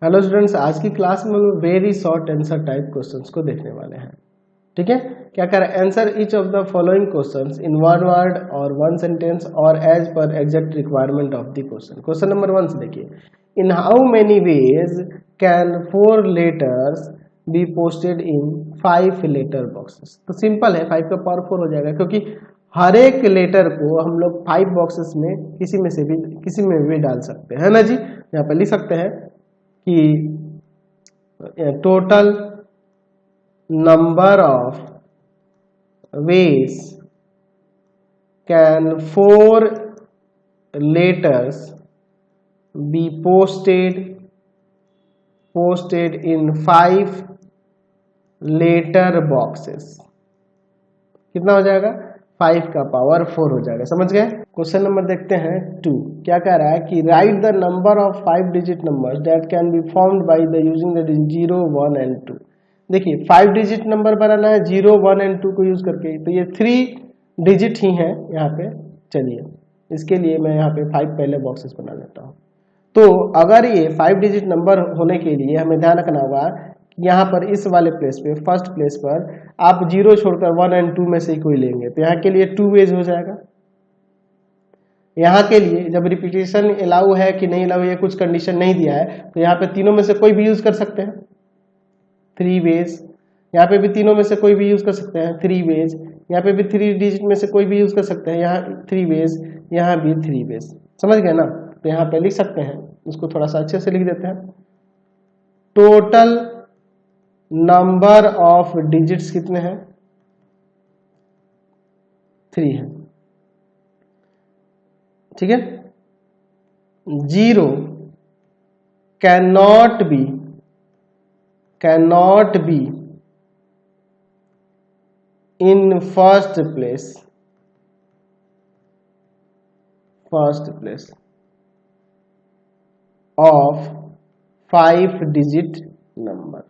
Hello students, आज की class में हम very short answer type questions को देखने वाले हैं। ठीक है, क्या करें? Answer each of the following questions in one word और वन सेंटेंस और as per exact requirement of the question. Question number 1 से देखिए, in how many ways can 4 letters be posted in 5 letter boxes. तो simple है, 5 का power 4 हो जाएगा, क्योंकि हर एक लेटर को हम लोग 5 बॉक्सेस में किसी में भी डाल सकते हैं, है ना जी। यहाँ पर लिख सकते हैं कि total number of ways can 4 letters be posted in 5 letter boxes। कितना हो जाएगा? 5 का पावर 4 हो जाएगा। समझ गए? क्वेश्चन नंबर देखते हैं 2। क्या कह रहा है कि write the number of 5 digit numbers that can be formed by the using the 0, 1 and 2। देखिए, 5 डिजिट नंबर बनाना है 0, 1 एंड 2 को यूज करके, तो ये 3 डिजिट ही है यहाँ पे। चलिए, इसके लिए मैं यहाँ पे 5 पहले बॉक्सेस बना लेता हूँ। तो अगर ये 5 डिजिट नंबर होने के लिए हमें ध्यान रखना होगा, यहाँ पर इस वाले प्लेस पे, फर्स्ट प्लेस पर आप 0 छोड़कर 1 एंड 2 में से ही कोई लेंगे, तो यहाँ के लिए 2 वेज हो जाएगा। यहाँ के लिए जब रिपीटेशन अलाउ है कि नहीं अलाउ, ये कुछ कंडीशन नहीं दिया है, तो यहाँ पे तीनों में से कोई भी यूज कर सकते हैं, 3 वेज। यहाँ पे भी तीनों में से कोई भी यूज कर सकते हैं, 3 वेज। यहाँ पे भी 3 डिजिट में से कोई भी यूज कर सकते हैं, यहाँ 3 वेज, यहाँ भी 3 वेज। समझ गए ना? तो यहाँ पे लिख सकते हैं, इसको थोड़ा सा अच्छे से लिख देते हैं। टोटल नंबर ऑफ डिजिट्स कितने हैं? 3 है। ठीक है। 0 cannot be in first place of 5 digit number.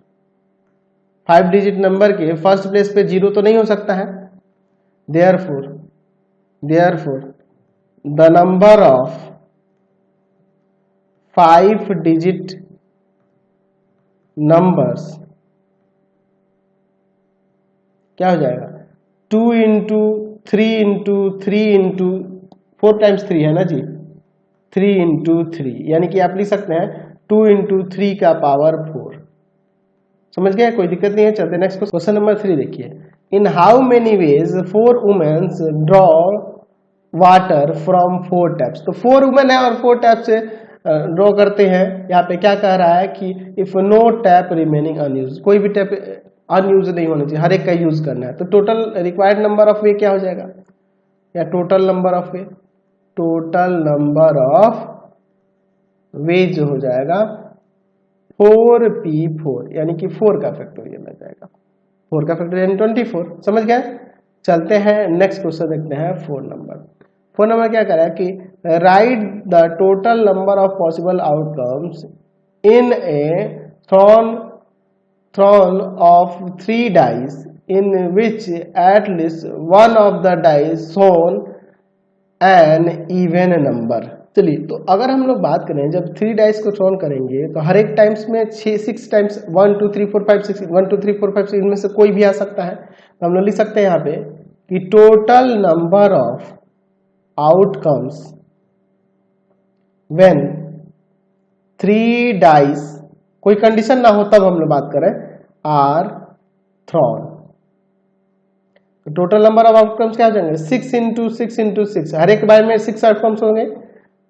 5 digit number के फर्स्ट प्लेस पे 0 तो नहीं हो सकता है। therefore the number of 5 digit numbers क्या हो जाएगा? 2 इंटू 3 इंटू 3 इंटू 4 टाइम्स 3 है ना जी, 3 इंटू 3, यानी कि आप लिख सकते हैं 2 इंटू 3 का पावर 4। समझ गए? कोई दिक्कत नहीं है। चलते नेक्स्ट क्वेश्चन नंबर 3 देखिए। In how many ways 4 womens draw water from 4 taps. तो 4 वुमेन है और 4 टैप से ड्रॉ करते हैं। यहाँ पे क्या कह रहा है कि if no tap remaining unused, कोई भी टैप अनयूज नहीं होना चाहिए, हर एक का यूज करना है। तो टोटल रिक्वायर्ड नंबर ऑफ वे क्या हो जाएगा? या total number of way, total number of वे जो हो जाएगा 4p4, यानी कि 4 का फैक्टोरियल आ जाएगा। 4 का फैक्टोरियल 24। समझ गए? चलते हैं नेक्स्ट क्वेश्चन देखते हैं 4 नंबर। 4 नंबर क्या कह रहा है कि write the total number of possible outcomes in a thrown of 3 dice in which at least one of the dice shown an even number. चलिए, तो अगर हम लोग बात करें, जब 3 डाइस को थ्रोन करेंगे तो हर एक टाइम्स में 6 टाइम्स 1 2 3 4 5 6 1 2 3 4 5 6 इनमें से कोई भी आ सकता है। तो हम लोग लिख सकते हैं यहाँ पे कि total number of outcomes when 3 dice, कोई कंडीशन ना हो तब हम लोग बात करें, आर थ्रोन। तो टोटल नंबर ऑफ आउटकम्स क्या हो जाएंगे? 6 इंटू 6 इंटू 6, हर एक बार में 6 आउटकम्स होंगे,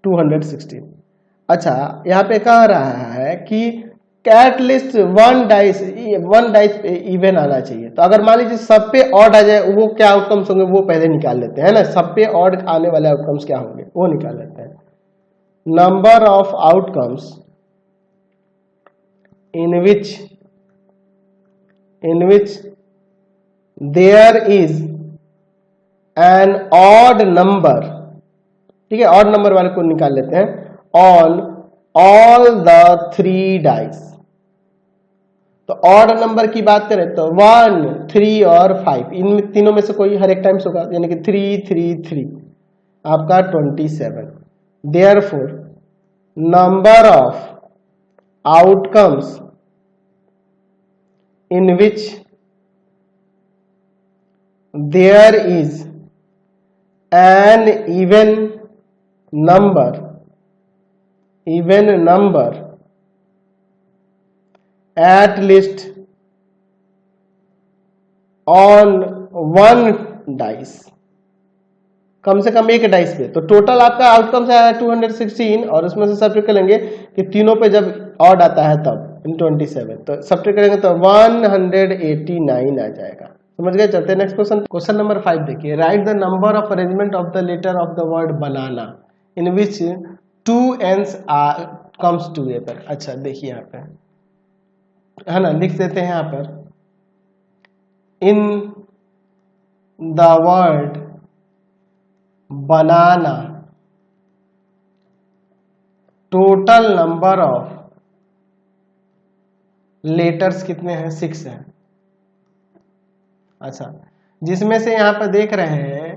216। अच्छा, यहाँ पे कह रहा है कि eight least one dice even आना चाहिए। तो अगर मान लीजिए सब पे ऑड आ जाए, वो क्या आउटकम्स होंगे वो पहले निकाल लेते हैं ना। सब पे ऑड आने वाले आउटकम्स क्या होंगे वो निकाल लेते हैं। Number of outcomes in which there is an odd number, ठीक है, ऑड नंबर वाले को निकाल लेते हैं, on all the 3 डाइस। तो ऑड नंबर की बात करें तो 1 3 और 5, इन तीनों में से कोई हर एक टाइम्स होगा, यानी कि 3 3 3 आपका 27। Therefore number of outcomes in which there is an number at least on one dice, कम से कम एक डाइस पे। तो टोटल आपका आउटकम से आया 216 और उसमें से सब्ट्रैक्ट करेंगे कि तीनों पे जब ऑड आता है तब इन 27, तो सब्ट्रैक्ट करेंगे तो 189 आ जाएगा। समझ गए? चलते हैं नेक्स्ट क्वेश्चन। क्वेश्चन नंबर 5 देखिए, write the number of arrangement of the letter of the word banana in which 2 ends comes together. अच्छा देखिए यहाँ पे है ना, लिख देते हैं यहाँ पर, इन the word banana total number of letters कितने हैं? 6 हैं। अच्छा, जिसमें से यहां पर देख रहे हैं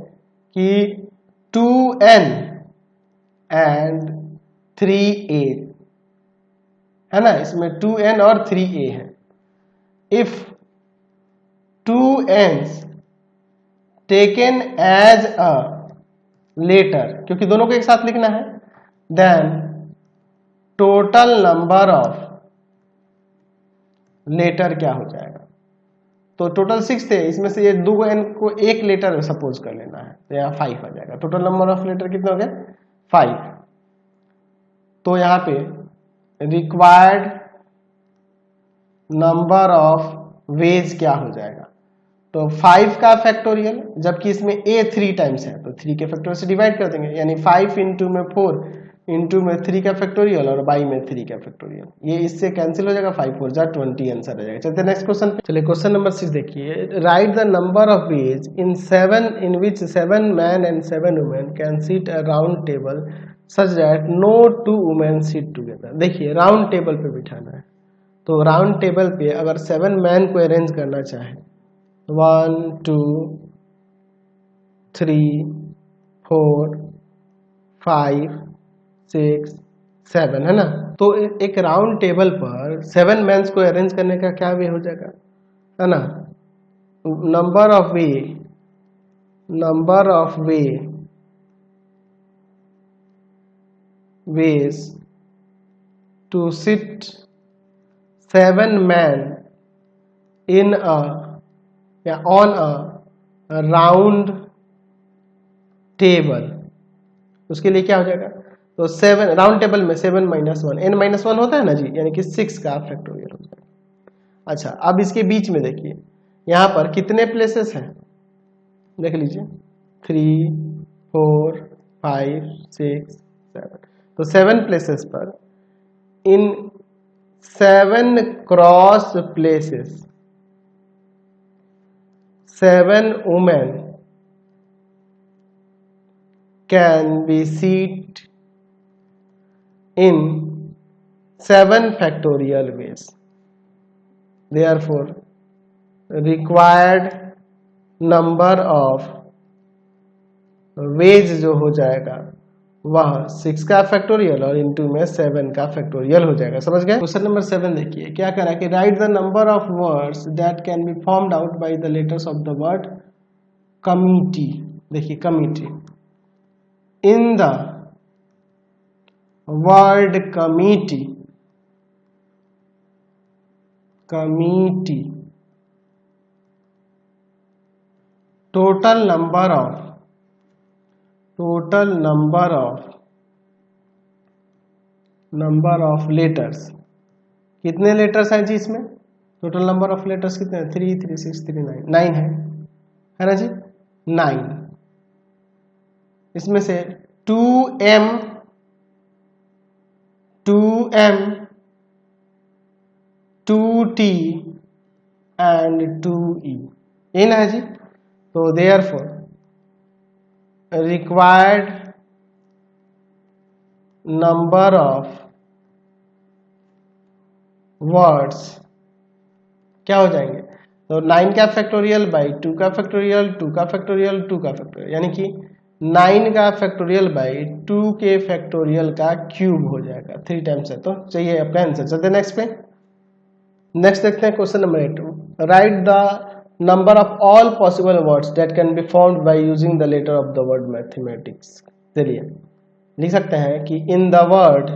कि 2n एंड 3a है ना, इसमें 2n और 3a है। If 2n's taken as a letter, क्योंकि दोनों को एक साथ लिखना है, then total number of letter क्या हो जाएगा? तो टोटल 6 थे, इसमें से ये 2n को एक लेटर सपोज कर लेना है, तो यहाँ 5 आ जाएगा। टोटल नंबर ऑफ लेटर कितने हो गए? 5। तो यहाँ पे रिक्वायर्ड नंबर ऑफ वेज क्या हो जाएगा? तो 5 का फैक्टोरियल, जबकि इसमें a 3 टाइम्स है तो 3 के फैक्टोरियल से डिवाइड कर देंगे, यानी 5 इंटू में 4 इंटू में 3 का फैक्टोरियल और बाई में 3 का फैक्टोरियल, ये इससे कैंसिल हो जाएगा, 5 4 जा 20 आंसर आ जाएगा। चलते नेक्स्ट क्वेश्चन पे। चलिए क्वेश्चन नंबर 6 देखिए, write the number of ways in which 7 man and 7 women can sit a round table such that no 2 women sit together. देखिए राउंड टेबल पे बिठाना है, तो राउंड टेबल पे अगर 7 मैन को अरेंज करना चाहे, 1 2 3 4 5 6 7 है ना, तो एक राउंड टेबल पर 7 मैन्स को अरेंज करने का क्या वे हो जाएगा, है ना, number of ways to sit 7 man in a या ऑन अ राउंड टेबल, उसके लिए क्या हो जाएगा? तो 7 राउंड टेबल में 7 माइनस 1 n माइनस 1 होता है ना जी, यानी कि 6 का फैक्टोरियल हो जाएगा। अच्छा, अब इसके बीच में देखिए यहां पर कितने प्लेसेस हैं, देख लीजिए 3 4 5 6 7, तो 7 प्लेसेस पर इन 7 cross places 7 women can be seated in 7 factorial ways. Therefore, required number of ways जो हो जाएगा वह 6 का फैक्टोरियल और इनटू में 7 का फैक्टोरियल हो जाएगा। समझ गए? क्वेश्चन नंबर 7 देखिए, क्या कह रहा है कि write the number of words that can be formed out by the letters of the word committee. देखिए committee, in the word committee total number of letters, कितने लेटर्स हैं जी इसमें? टोटल नंबर ऑफ लेटर्स कितने हैं? 3 3 6 3 9 9 है ना जी, 9। इसमें से 2m 2t एंड 2e, ये ना है जी। तो therefore required number of words क्या हो जाएंगे? तो 9 का फैक्टोरियल बाई 2 का फैक्टोरियल 2 का फैक्टोरियल 2 का फैक्टोरियल, यानी कि 9 का फैक्टोरियल बाई 2 के फैक्टोरियल का क्यूब हो जाएगा, 3 टाइम्स है तो चाहिए आपका आंसर। चलते नेक्स्ट पे। नेक्स्ट देखते हैं question number 8। Write the number of all possible words that can be found by using the letter of the word mathematics. चलिए लिख सकते हैं कि in the word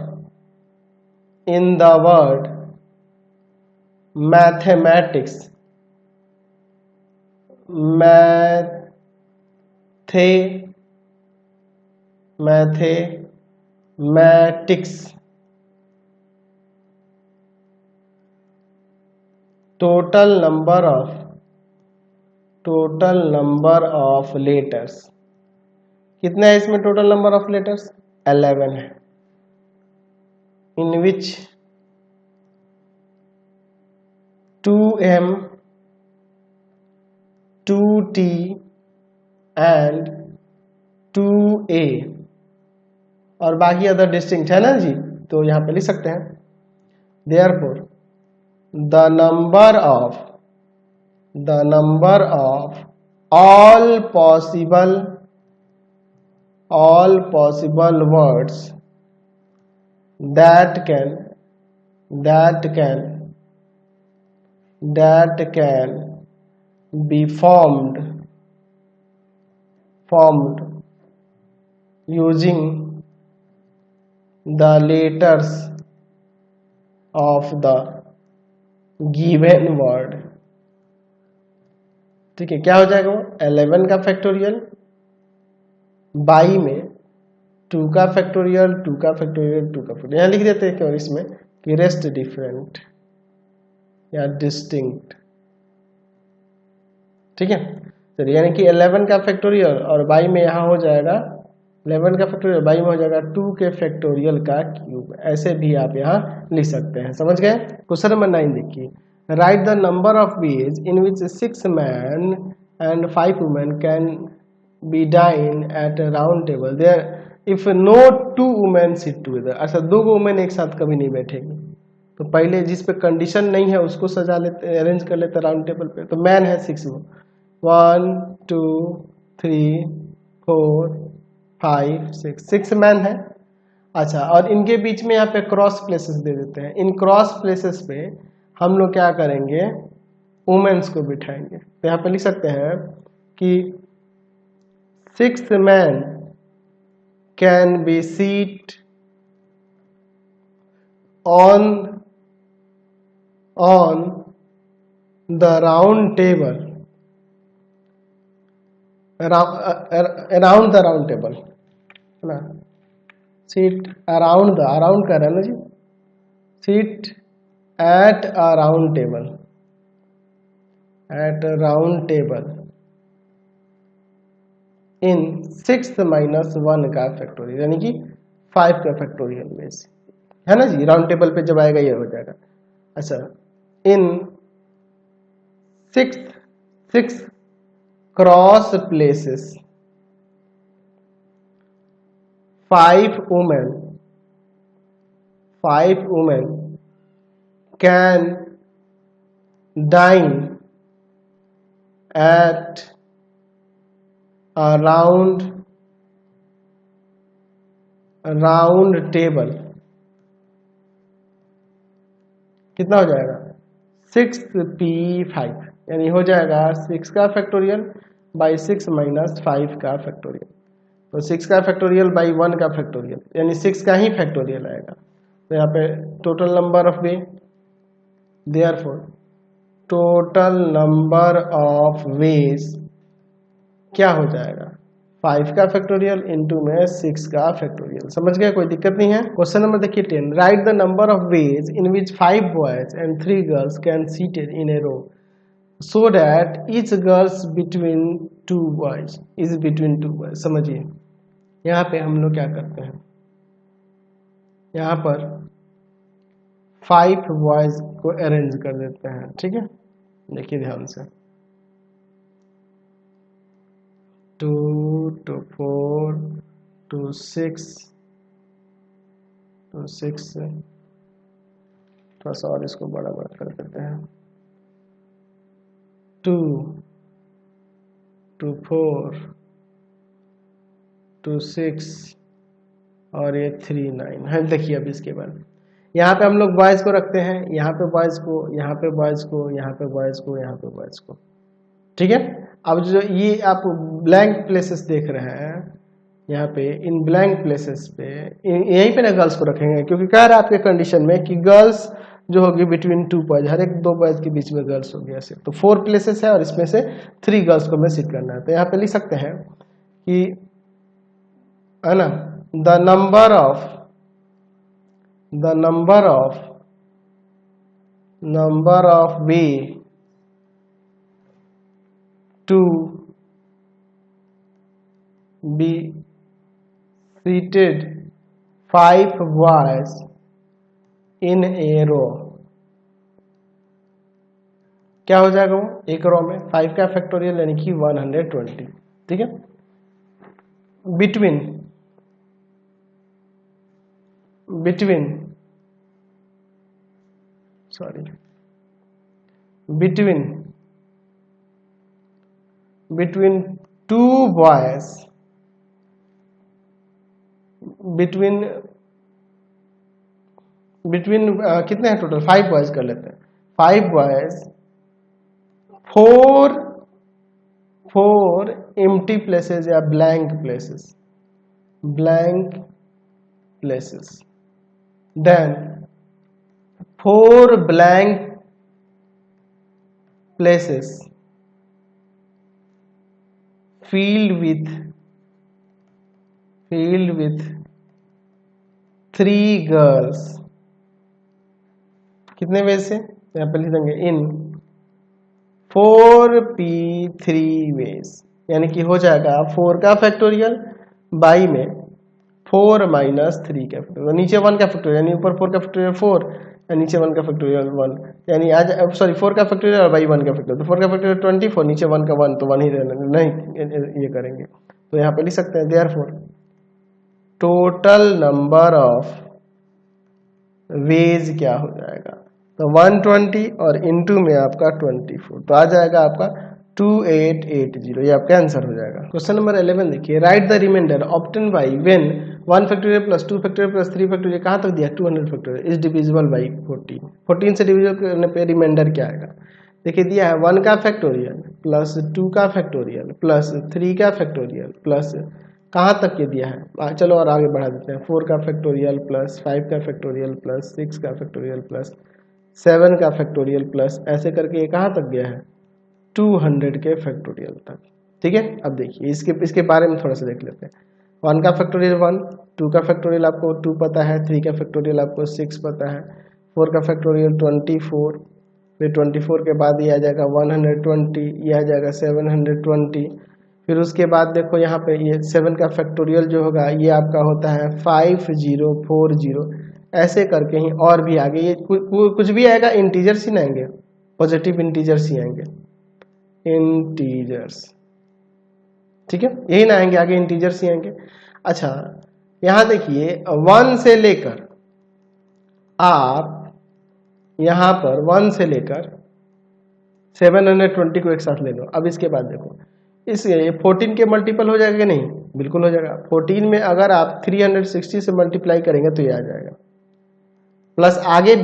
mathematics, mathematics total number of letters कितने है इसमें? टोटल नंबर ऑफ लेटर्स 11 है। इन विच 2m 2t and 2a और बाकी अदर डिस्टिंक्ट है ना जी, तो यहां पे लिख सकते हैं therefore the number of all possible words that can be formed using the letters of the given word। ठीक है, क्या हो जाएगा वो? 11 का फैक्टोरियल बाई में 2 का फैक्टोरियल 2 का फैक्टोरियल 2 का फैक्टोरियल, यहाँ लिख देते हैं क्यों इसमें कि रेस्ट डिफरेंट या डिस्टिंक्ट। ठीक है, चलिए यानी कि 11 का फैक्टोरियल और बाई में यहाँ हो जाएगा 11 का फैक्टोरियल बाई में हो जाएगा 2 के फैक्टोरियल का क्यूब। ऐसे भी आप यहाँ लिख सकते हैं। समझ गए? क्वेश्चन नंबर 9 देखिए। Write the number of ways in which 6 men and 5 women can be dine at a round table there if no 2 women sit together। अच्छा, 2 वुमेन एक साथ कभी नहीं बैठेंगी, तो पहले जिस पे कंडीशन नहीं है उसको सजा लेते, अरेंज कर लेते राउंड टेबल पे। तो मैन है 6 वो 1 2 3 4 5 6 मैन है। अच्छा, और इनके बीच में यहाँ पे क्रॉस प्लेसेस दे देते हैं। इन क्रॉस प्लेसेस पे हम लोग क्या करेंगे? वुमेन्स को बिठाएंगे। तो यहाँ पे लिख सकते हैं कि 6 men can be seat on the round table around the round table है ना, सीट अराउंड कर रहा है ना जी, seat at a round table in 6 minus 1 का फैक्टोरियल यानी कि 5 का फैक्टोरियल में से, है ना जी। राउंड टेबल पे जब आएगा ये हो जाएगा। अच्छा, इन 6 cross places 5 women can dine at a round table। कितना हो जाएगा? 6p5 यानी हो जाएगा 6 का फैक्टोरियल बाई 6 minus 5 का फैक्टोरियल। तो 6 का फैक्टोरियल बाई 1 का फैक्टोरियल यानी 6 का ही फैक्टोरियल आएगा। तो यहाँ पे total number of way, therefore total number of veg क्या हो जाएगा? 5 का फैक्टोरियल इंटू में 6 का फैक्टोरियल। समझ गए? कोई दिक्कत नहीं है। क्वेश्चन नंबर देखिए 10। Write the number of ways in which 5 boys and 3 girls can seated in a row so that each girls between 2 boys is between 2 boys। समझिए, यहाँ पे हम लोग क्या करते हैं, यहाँ पर 5 बॉयज को अरेंज कर देते हैं। ठीक है, देखिए ध्यान से 2 to 4 to 6 to 6 थोड़ा सा और इसको बड़ा कर देते हैं 2 to 4 टू 6 और ये 3 9 है। देखिए अब इसके बाद यहाँ पे हम लोग बॉयज़ को रखते हैं, यहाँ पे बॉयज़ को, यहाँ पे बॉयज़ को, यहाँ पे बॉयज़ को, यहाँ पे बॉयज़ को, ठीक है। अब जो ये आप ब्लैंक प्लेसेस देख रहे हैं यहाँ पे, इन ब्लैंक प्लेसेस पे यहीं पे ना गर्ल्स को रखेंगे, क्योंकि कह रहा है आपके कंडीशन में कि गर्ल्स जो होगी बिटवीन 2 बॉयज, हर एक 2 बॉयज के बीच में गर्ल्स होगी ऐसे। तो 4 प्लेसेस है और इसमें से 3 गर्ल्स को हमें सिट करना है। तो यहाँ पे लिख सकते हैं कि है ना, the number of way to be seated 5 boys in a row, क्या हो जाएगा वो एक रो में 5 का फैक्टोरियल यानी कि 120, ठीक है। बिटवीन टू बॉयज, बिटवीन कितने हैं टोटल, 5 बॉयज कर लेते हैं, 5 बॉयज, 4 एम्प्टी प्लेसेस या blank places, then 4 blank places filled with 3 girls, कितने वेज से यहाँ पे लिख देंगे इन 4p3 वेज, यानी कि हो जाएगा 4 का फैक्टोरियल बाई में 4 माइनस 3 का फैक्टोरियल, नीचे 1 का फैक्टोरियल यानी ऊपर 4 का फैक्टोरियल 4 और नीचे 1 का फैक्टोरियल 1, यानी आज सॉरी 4 का फैक्टोरियल और बाई 1 का फैक्टोरियल, तो 4 का फैक्टोरियल 24, नीचे 1 का 1, तो 1 ही रहना, नहीं ये करेंगे। तो यहाँ पे लिख सकते हैं therefore total number of veg क्या हो जाएगा, तो 120 और इनटू में आपका 24, तो आ जाएगा आपका 2880, ये आपका आंसर हो जाएगा। क्वेश्चन नंबर 11 देखिए, write the remainder obtain by when 1 factorial plus 2 factorial plus 3 factorial, कहाँ तक दिया 200 फैक्टोरियल इज डिविजिबल बाई 14 से डिविजिबल करने पे रिमाइंडर क्या आएगा। देखिए दिया है 1 का फैक्टोरियल प्लस 2 का फैक्टोरियल प्लस 3 का फैक्टोरियल प्लस कहाँ तक ये दिया है, चलो और आगे बढ़ा देते हैं, 4 का फैक्टोरियल प्लस 5 का फैक्टोरियल प्लस 6 का फैक्टोरियल प्लस 7 का फैक्टोरियल प्लस ऐसे करके ये कहाँ तक गया है 200 के फैक्टोरियल तक, ठीक है। अब देखिए इसके बारे में थोड़ा सा देख लेते हैं। 1 का फैक्टोरियल 1, 2 का फैक्टोरियल आपको 2 पता है, 3 का फैक्टोरियल आपको 6 पता है, 4 का फैक्टोरियल 24, फिर 24 के बाद ये आ जाएगा 120, ये आ जाएगा 720, फिर उसके बाद देखो यहाँ पे ये 7 का फैक्टोरियल जो होगा ये आपका होता है 5040, ऐसे करके ही और भी आगे ये कुछ भी आएगा इंटीजर्स ही ना आएंगे, पॉजिटिव इंटीजर्स ही आएंगे, इंटीजर्स, ठीक है, यही ना आएंगे आगे इंटीजर्स ही आएंगे। अच्छा यहाँ देखिए 1 से लेकर आप यहाँ पर 1 से लेकर 720 को एक साथ ले लो। अब इसके बाद देखो इससे 14 के मल्टीपल हो जाएगा कि नहीं, बिल्कुल हो जाएगा। 14 में अगर आप 360 से मल्टीप्लाई करेंगे तो ये आ जाएगा, प्लस आगे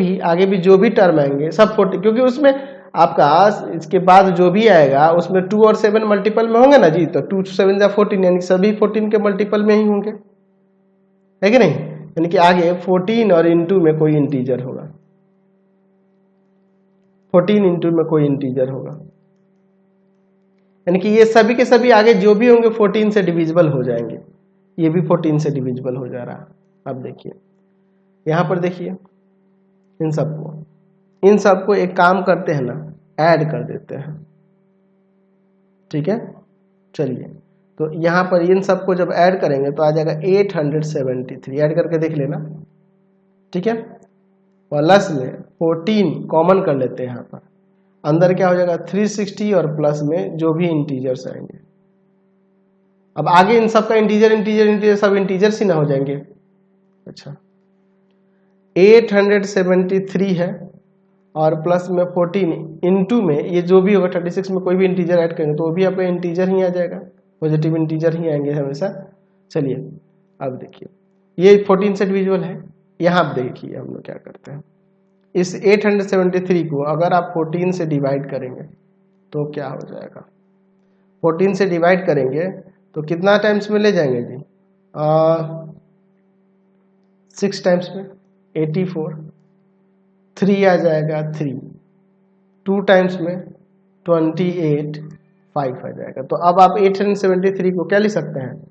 भी जो भी टर्म आएंगे सब 40, क्योंकि उसमें आपका इसके बाद जो भी आएगा उसमें 2 और 7 मल्टीपल में होंगे ना जी, तो 2 7 जा 14 यानी सभी 14 के मल्टीपल में ही होंगे, है कि नहीं, यानी कि आगे 14 और इंटू में कोई इंटीजर होगा, 14 इंटू में कोई इंटीजर होगा, यानी कि ये सभी के सभी आगे जो भी होंगे 14 से डिविजिबल हो जाएंगे, ये भी 14 से डिविजिबल हो जा रहा। अब देखिए यहाँ पर देखिए इन सबको एक काम करते हैं ना, ऐड कर देते हैं, ठीक है। चलिए तो यहाँ पर इन सबको जब ऐड करेंगे तो आ जाएगा 873, ऐड करके देख लेना, ठीक है। प्लस में 14 कॉमन कर लेते हैं, यहाँ पर अंदर क्या हो जाएगा 360 और प्लस में जो भी इंटीजर्स आएंगे। अब आगे इन सब का इंटीजर सब इंटीजर्स ही ना हो जाएंगे। अच्छा 873 है और प्लस में 14 इंटू में ये जो भी होगा 36 में कोई भी इंटीजर ऐड करेंगे तो वो भी आपका इंटीजर ही आ जाएगा, पॉजिटिव इंटीजर ही आएंगे हमेशा, चलिए अब देखिए, ये 14 से डिविजिबल है। यहाँ आप देखिए हम लोग क्या करते हैं, इस 873 को अगर आप 14 से डिवाइड करेंगे तो क्या हो जाएगा, 14 से डिवाइड करेंगे तो कितना टाइम्स में ले जाएंगे जी, 6 टाइम्स में 84, 3 आ जाएगा 3, 2 टाइम्स में 28, 5 आ जाएगा। तो अब आप 873 को क्या लिख सकते हैं,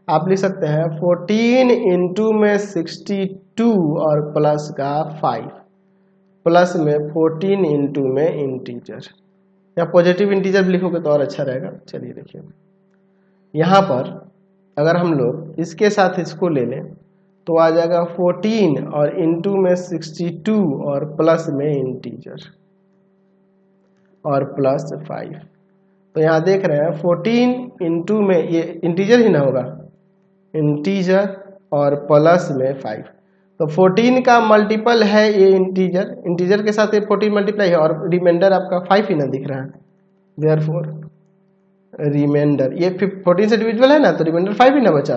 आप लिख सकते हैं 14 इंटू में 62 और प्लस का 5, प्लस में 14 इंटू में इंटीजर, या पॉजिटिव इंटीजर भी लिखोगे तो और अच्छा रहेगा। चलिए देखिए, यहाँ पर अगर हम लोग इसके साथ इसको ले लें तो आ जाएगा 14 और इंटू में 62 और प्लस में इंटीजर और प्लस 5। तो यहाँ देख रहे हैं 14 इंटू में ये इंटीजर ही ना होगा, इंटीजर और प्लस में 5। तो 14 का मल्टीपल है ये इंटीजर, इंटीजर के साथ ये 14 मल्टीप्लाई है और रिमाइंडर आपका 5 ही ना दिख रहा है, देयरफॉर रिमाइंडर ये 14 से डिविजिबल है ना, तो रिमाइंडर 5 ही ना बचा,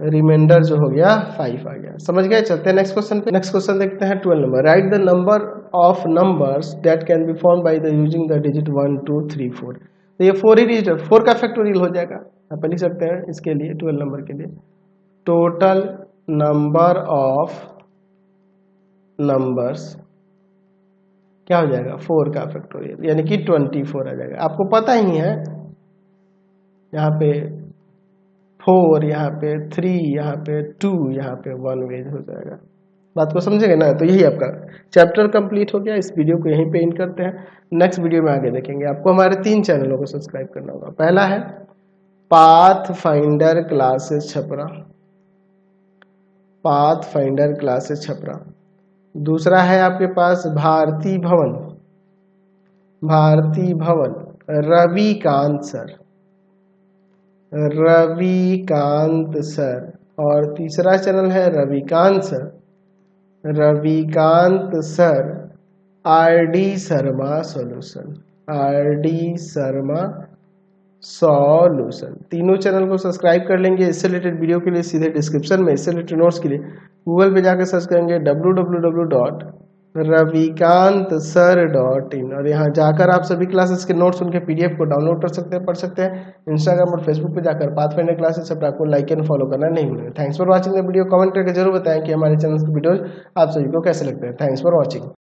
रिमाइंडर जो हो गया 5 आ गया। समझ गए। चलते हैं नेक्स्ट क्वेश्चन पे। नेक्स्ट क्वेश्चन देखते हैं 12 number. Right the number of numbers that can B form by the using the digit 1 2 3 4। तो ये 4 ही डिजिट, 4 का फैक्टोरियल हो जाएगा। आप लिख सकते हैं इसके लिए 12 नंबर के लिए टोटल नंबर ऑफ नंबर्स क्या हो जाएगा, 4 का फैक्टोरियल यानी कि 24 आ जाएगा। आपको पता ही है यहाँ पे 4, यहाँ पे 3, यहाँ पे 2, यहाँ पे 1 वेज हो जाएगा। बात को समझेंगे ना। तो यही आपका चैप्टर कंप्लीट हो गया। इस वीडियो को यहीं पे एंड करते हैं। नेक्स्ट वीडियो में आगे देखेंगे। आपको हमारे 3 चैनलों को सब्सक्राइब करना होगा। पहला है path finder classes Chhapra, path finder classes Chhapra. दूसरा है आपके पास भारती भवन, भारती भवन रविकांत सर, रविकांत सर। और तीसरा चैनल है Ravikant sir, Ravikant sir RD Sharma solution, RD Sharma solution. तीनों चैनल को सब्सक्राइब कर लेंगे। इससे रिलेटेड वीडियो के लिए सीधे डिस्क्रिप्शन में, इससे रिलेटेड नोट्स के लिए गूगल पे जाकर सर्च करेंगे www.ravikantsir.in और यहाँ जाकर आप सभी क्लासेस के नोट्स, उनके पीडीएफ को डाउनलोड कर सकते हैं, पढ़ सकते हैं। इंस्टाग्राम और फेसबुक पे जाकर पाथफाइंडर क्लासेस छपरा को लाइक एंड फॉलो करना नहीं भूलें। Thanks for watching the video. Comment करके जरूर बताएं कि हमारे चैनल के वीडियोज आप सभी को कैसे लगते हैं। Thanks for watching.